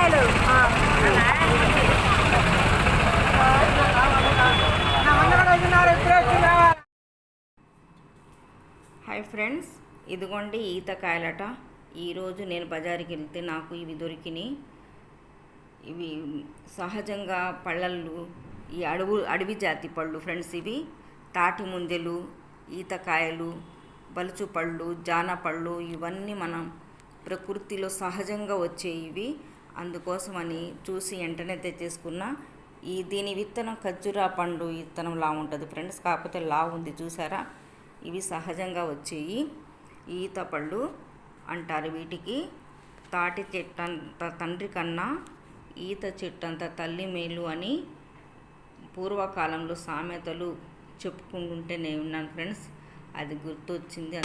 Hi friends, ఇదిగోండి ఈతకాయలట. ఈరోజు నేను బజారుకి వెళ్తే నాకు ఇవి దొరికినాయి. ఇవి సహజంగా పళ్ళళ్ళు, ఈ అడవి జాతి పళ్ళు ఫ్రెండ్స్. ఇవి తాటి ముంజలు, ఈతకాయలు, బలుచు పళ్ళు, జాన పళ్ళు, ఇవన్నీ మనం ప్రకృతిలో సహజంగా వచ్చేవి. అందుకోసమని చూసి వెంటనే తెచ్చేసుకున్నా. దీని విత్తనం ఖర్జూరా పండు విత్తనంలా ఉంటుంది ఫ్రెండ్స్, కాకపోతే లావు ఉంది చూసారా. ఇవి సహజంగా వచ్చేవి ఈత పళ్ళు అంటారు వీటికి. తాటి చెట్టు అంత తండ్రి కన్నా ఈత చెట్టు అంత తల్లి మేలు అని పూర్వకాలంలో సామెతలు చెప్పుకుంటుంటే నేను విన్నాను ఫ్రెండ్స్. అది గుర్తొచ్చింది.